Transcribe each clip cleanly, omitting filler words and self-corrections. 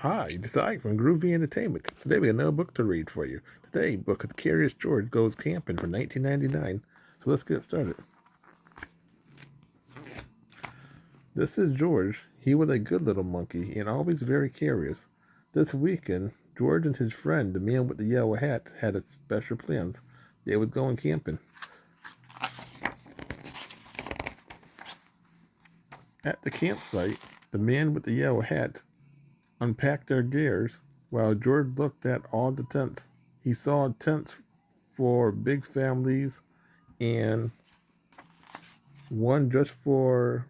Hi, it's Ike from Groovy Entertainment. Today we have another book to read for you. Today, book of Curious George Goes Camping from 1999. So let's get started. This is George. He was a good little monkey and always very curious. This weekend, George and his friend, the man with the yellow hat, had a special plans. They were going camping. At the campsite, the man with the yellow hat unpacked their gears while George looked at all the tents. He saw tents for big families and one just for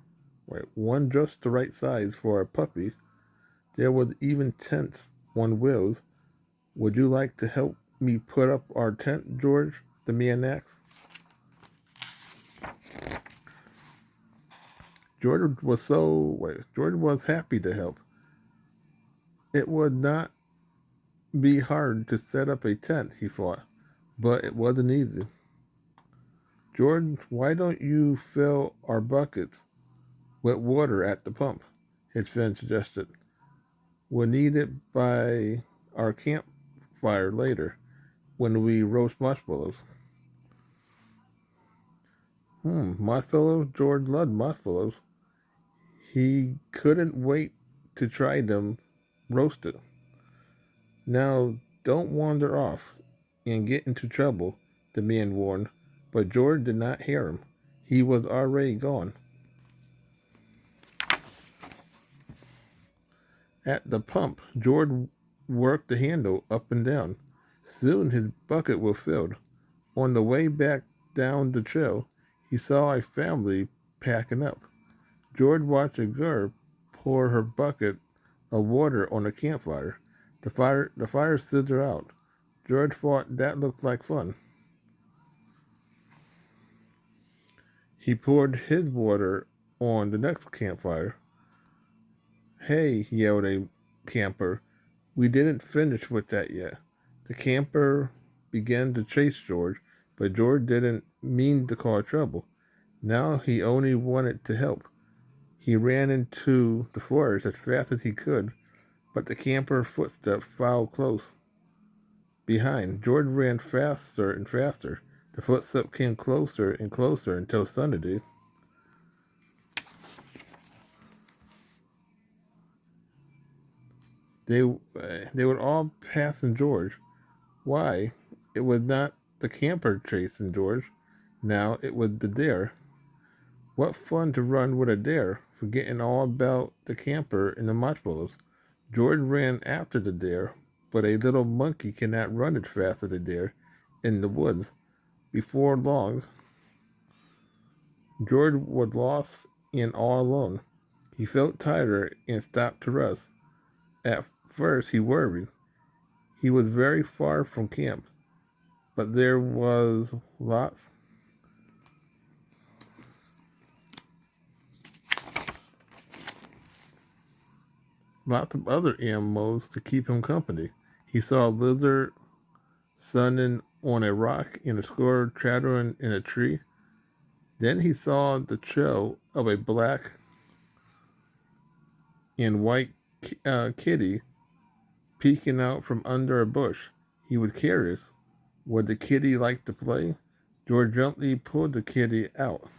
one just the right size for a puppy. There was even tents on wheels. Would you like to help me put up our tent, George? The man asked. George was happy to help. It would not be hard to set up a tent, he thought, but it wasn't easy. George, why don't you fill our buckets with water at the pump? His friend suggested. We'll need it by our campfire later when we roast marshmallows. Marshmallows? George loved marshmallows. He couldn't wait to try them roasted. Now, don't wander off and get into trouble, the man warned, but George did not hear him. He was already gone. At the pump, George worked the handle up and down. Soon his bucket was filled. On the way back down the trail, he saw a family packing up. George watched a girl pour her bucket of water on the campfire. The fire sizzled out. George thought that looked like fun. He poured his water on the next campfire. Hey, yelled a camper. We didn't finish with that yet. The camper began to chase George, but George didn't mean to cause trouble. Now he only wanted to help. He ran into the forest as fast as he could, but the camper's footsteps followed close behind. George ran faster and faster. The footsteps came closer and closer until Sunday. They were all passing George. Why? It was not the camper chasing George. Now it was the deer. What fun to run with a deer, forgetting all about the camper and the marshmallows. George ran after the deer, but a little monkey cannot run as fast as a deer in the woods. Before long, George was lost and all alone. He felt tired and stopped to rest. At first, he worried. He was very far from camp, but there was lots of other animals to keep him company. He saw a lizard sunning on a rock and a squirrel chattering in a tree. Then he saw the trail of a black and white kitty peeking out from under a bush. He was curious. Would the kitty like to play? George gently pulled the kitty out.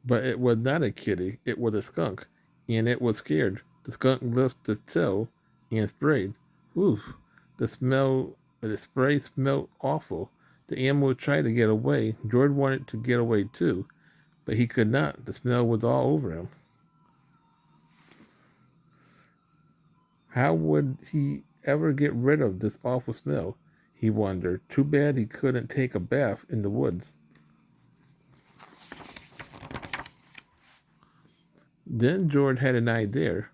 But it was not a kitty, it was a skunk, and it was scared. The skunk lifted its tail and sprayed. Oof, the spray smelled awful. The animal tried to get away. George wanted to get away too, but he could not. The smell was all over him. How would he ever get rid of this awful smell? He wondered. Too bad he couldn't take a bath in the woods. Then George had an idea.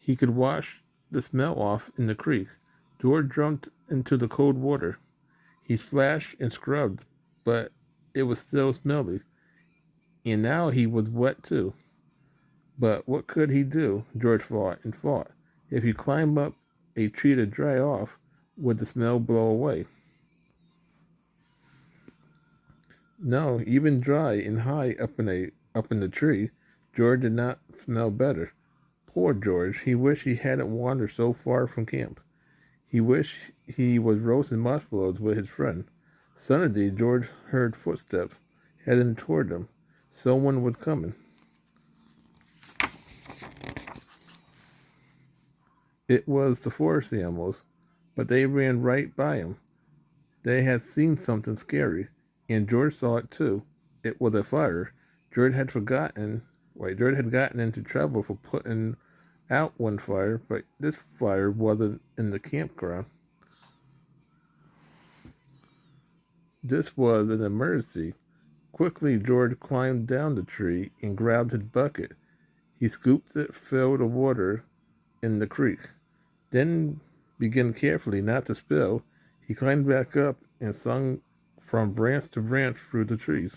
He could wash the smell off in the creek. George jumped into the cold water. He splashed and scrubbed, but it was still smelly. And now he was wet too. But what could he do? George thought and thought. If he climbed up a tree to dry off, would the smell blow away? No, even dry and high up in the tree, George did not smell better. Poor George, he wished he hadn't wandered so far from camp. He wished he was roasting marshmallows with his friend. Suddenly, George heard footsteps heading toward him. Someone was coming. It was the forest animals, but they ran right by him. They had seen something scary, and George saw it too. It was a fire. George had gotten into trouble for putting out one fire, but this fire wasn't in the campground. This was an emergency. Quickly, George climbed down the tree and grabbed his bucket. He scooped it, filled the water in the creek, then began carefully not to spill. He climbed back up and swung from branch to branch through the trees.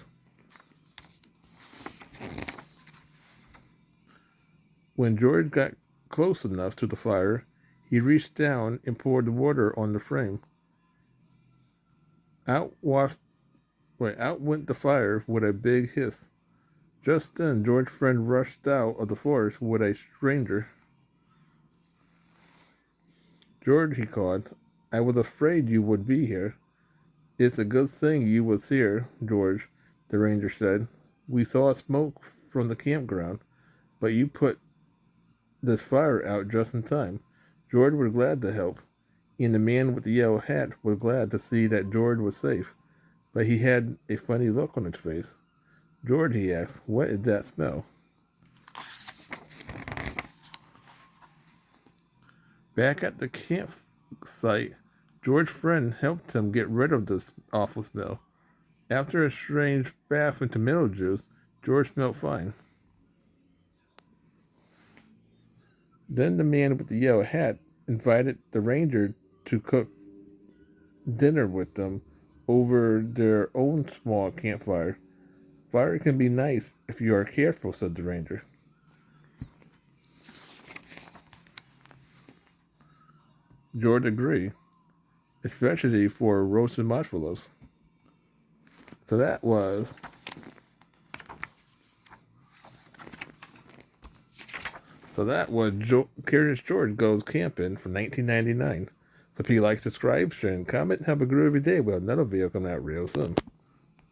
When George got close enough to the fire, he reached down and poured the water on the flame. Out washed, out went the fire with a big hiss. Just then, George's friend rushed out of the forest with a stranger. George, he called, I was afraid you would be here. It's a good thing you was here, George, the ranger said. We saw smoke from the campground, but you put this fire out just in time. George was glad to help, and the man with the yellow hat was glad to see that George was safe, but he had a funny look on his face. George, he asked, what is that smell? Back at the campsite, George's friend helped him get rid of this awful smell. After a strange bath in tomato juice, George smelled fine. Then the man with the yellow hat invited the ranger to cook dinner with them over their own small campfire. Fire can be nice if you are careful, said the ranger. George agreed, especially for roasted marshmallows. So that was Curious George Goes Camping from 1999. So if you like, subscribe, share, and comment. Have a groovy day. Well, another video coming out real soon.